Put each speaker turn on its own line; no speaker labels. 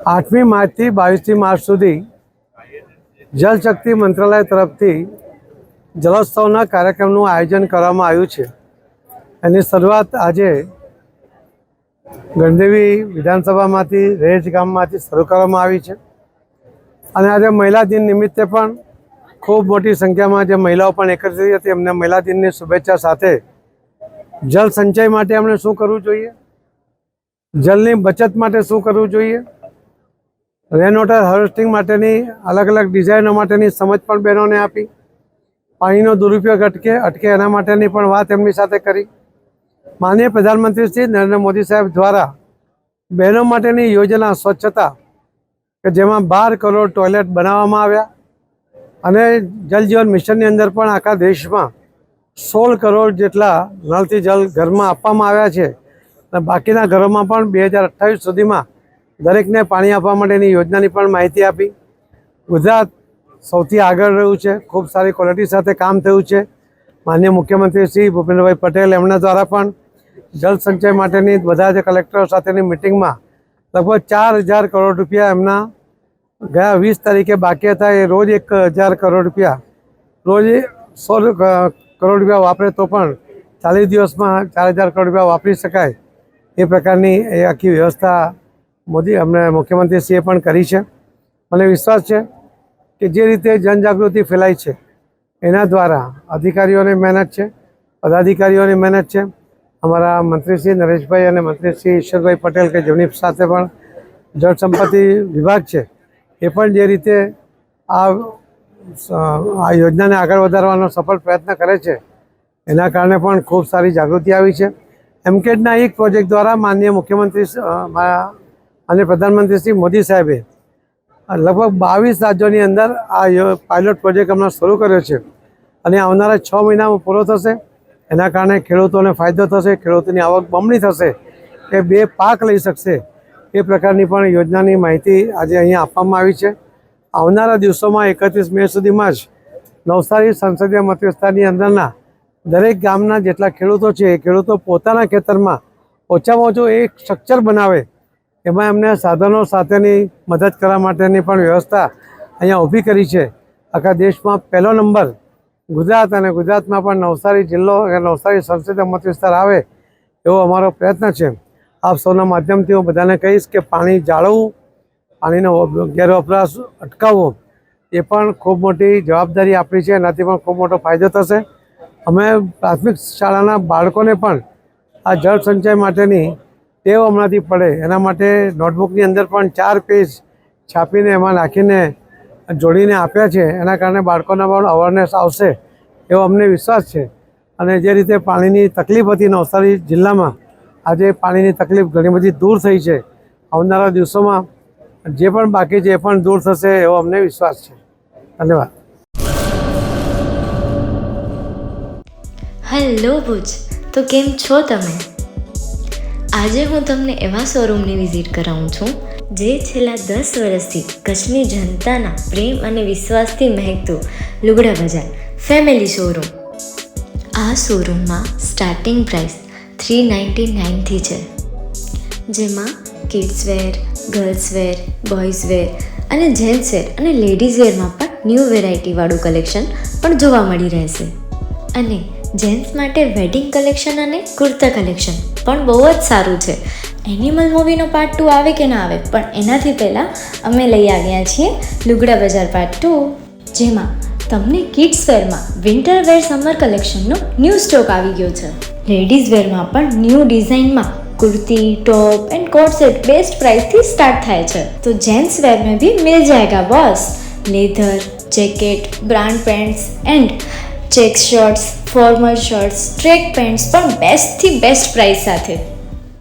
8મી માર્ચથી 22મી માર્ચ સુધી જલશક્તિ મંત્રાલય તરફથી જલોત્સવના કાર્યક્રમનું આયોજન કરવામાં આવ્યું છે. એની શરૂઆત આજે ગણદેવી વિધાનસભામાંથી રેજ ગામમાંથી શરૂ કરવામાં આવી છે. અને આજે મહિલા દિન નિમિત્તે પણ ખૂબ મોટી સંખ્યામાં જે મહિલાઓ પણ એકત્રિત થઈ હતી, એમને મહિલા દિનની શુભેચ્છા સાથે જળ સંચય માટે એમણે શું કરવું જોઈએ, જળની બચત માટે શું કરવું જોઈએ, રેન વોટર હાર્વેસ્ટિંગ માટેની અલગ અલગ ડિઝાઇનો માટેની સમજ પણ બહેનોને આપી, પાણીનો દુરુપયોગ અટકે એના માટેની પણ વાત એમની સાથે કરી. માનનીય પ્રધાનમંત્રી શ્રી નરેન્દ્ર મોદી સાહેબ દ્વારા બહેનો માટેની યોજના સ્વચ્છતા કે જેમાં 12 કરોડ ટોયલેટ બનાવવામાં આવ્યા અને જલ જીવન મિશનની અંદર પણ આખા દેશમાં 16 કરોડ જેટલા નળથી જલ ઘરમાં આપવામાં આવ્યા છે. અને બાકીના ઘરોમાં પણ 2028 સુધીમાં દરેકને પાણી આપવા માટેની યોજનાની પણ માહિતી આપી. ગુજરાત સૌથી આગળ રહ્યું છે, ખૂબ સારી ક્વોલિટી સાથે કામ થયું છે. માનનીય મુખ્યમંત્રી શ્રી ભૂપેન્દ્રભાઈ પટેલ એમના દ્વારા પણ જળ સંચય માટેની બધા જ કલેક્ટરો સાથેની મિટિંગમાં લગભગ 4000 કરોડ રૂપિયા એમના ગયા 20 તારીખે બાકી હતા. એ રોજ 1000 કરોડ રૂપિયા, રોજ 100 કરોડ રૂપિયા વાપરે તો પણ 40 દિવસમાં 4000 કરોડ રૂપિયા વાપરી શકાય એ પ્રકારની એ આખી વ્યવસ્થા અમને મુખ્યમંત્રીશ્રીએ પણ કરી છે. મને વિશ્વાસ છે કે જે રીતે જનજાગૃતિ ફેલાઈ છે એના દ્વારા અધિકારીઓની મહેનત છે, પદાધિકારીઓની મહેનત છે, અમારા મંત્રી શ્રી નરેશભાઈ અને મંત્રી શ્રી ઈશ્વરભાઈ પટેલ કે જેમની સાથે પણ જળ સંપત્તિ વિભાગ છે એ પણ જે રીતે આ યોજનાને આગળ વધારવાનો સફળ પ્રયત્ન કરે છે એના કારણે પણ ખૂબ સારી જાગૃતિ આવી છે. એમકેડના એક પ્રોજેક્ટ દ્વારા માનનીય મુખ્યમંત્રી અને પ્રધાનમંત્રી શ્રી મોદી સાહેબે લગભગ 22 રાજ્યોની અંદર આ પાયલોટ પ્રોજેક્ટ હમણાં શરૂ કર્યો છે અને આવનારા 6 મહિનામાં પૂરો થશે. એના કારણે ખેડૂતોને ફાયદો થશે, ખેડૂતોની આવક બમણી થશે, એ 2 પાક લઈ શકશે. એ પ્રકારની પણ યોજનાની માહિતી આજે અહીંયા આપવામાં આવી છે. આવનારા દિવસોમાં 31 મે સુધીમાં જ નવસારી સંસદીય મત વિસ્તારની અંદરના દરેક ગામના જેટલા ખેડૂતો છે એ ખેડૂતો પોતાના ખેતરમાં ઓછામાં ઓછું એક સ્ટ્રક્ચર બનાવે, એમાં એમને સાધનો સાથેની મદદ કરવા માટેની પણ વ્યવસ્થા અહીંયા ઊભી કરી છે. આખા દેશમાં પહેલો નંબર ગુજરાત અને ગુજરાતમાં પણ નવસારી જિલ્લો અને નવસારી સંસદીય મત વિસ્તાર આવે એવો અમારો પ્રયત્ન છે. આપ સૌના માધ્યમથી હું બધાને કહીશ કે પાણી જાળવવું, પાણીનો ગેરવપરાશ અટકાવવો એ પણ ખૂબ મોટી જવાબદારી આપણી છે. એનાથી પણ ખૂબ મોટો ફાયદો થશે. અમે પ્રાથમિક શાળાના બાળકોને પણ આ જળ સંચય માટેની ટેવ હમણાંથી પડે એના માટે નોટબુકની અંદર પણ 4 પેજ છાપીને એમાં નાખીને જોડીને આપ્યા છે. એના કારણે બાળકોને પણ અવેરનેસ આવશે એવો અમને વિશ્વાસ છે. અને જે રીતે પાણીની તકલીફ હતી નવસારી જિલ્લામાં, આજે પાણીની તકલીફ ઘણી બધી દૂર થઈ છે. આવનારા દિવસોમાં જે પણ બાકી છે એ પણ દૂર થશે એવો અમને વિશ્વાસ છે. ધન્યવાદ.
હેલો ભુજ, તો કેમ છો તમે? આજે હું તમને એવા શોરૂમની વિઝિટ કરાવું છું જે છેલ્લા 10 વર્ષથી કચ્છની જનતાના પ્રેમ અને વિશ્વાસથી મહેકતું લુગડા બજાર ફેમિલી શોરૂમ. આ શોરૂમમાં સ્ટાર્ટિંગ પ્રાઇસ 399થી છે, જેમાં kids wear, girls wear, boys wear અને જેન્ટ્સ વેર અને લેડીઝ વેરમાં પણ ન્યૂ વેરાયટીવાળું કલેક્શન પણ જોવા મળી રહેશે. અને જેન્ટ્સ માટે વેડિંગ કલેક્શન અને કુર્તા કલેક્શન પણ બહુ જ સારું છે. એનિમલ મૂવીનો પાર્ટ 2 આવે કે ના આવે, પણ એનાથી પહેલાં અમે લઈ આવ્યા છીએ લુગડા બજાર પાર્ટ 2, જેમાં તમને કિડ્સ વેરમાં વિન્ટર વેર સમર કલેક્શનનો ન્યૂ સ્ટોક આવી ગયો છે. લેડીઝ વેરમાં પણ ન્યૂ ડિઝાઇનમાં kurti, top and coat set best price थी स्टार्ट थाय छे. तो जेंट्स वेर में भी मिल जाएगा boss. Leather, jacket, brand pants and check shirts, formal shirts, track pants पर बेस्ट थी बेस्ट प्राइस साथे.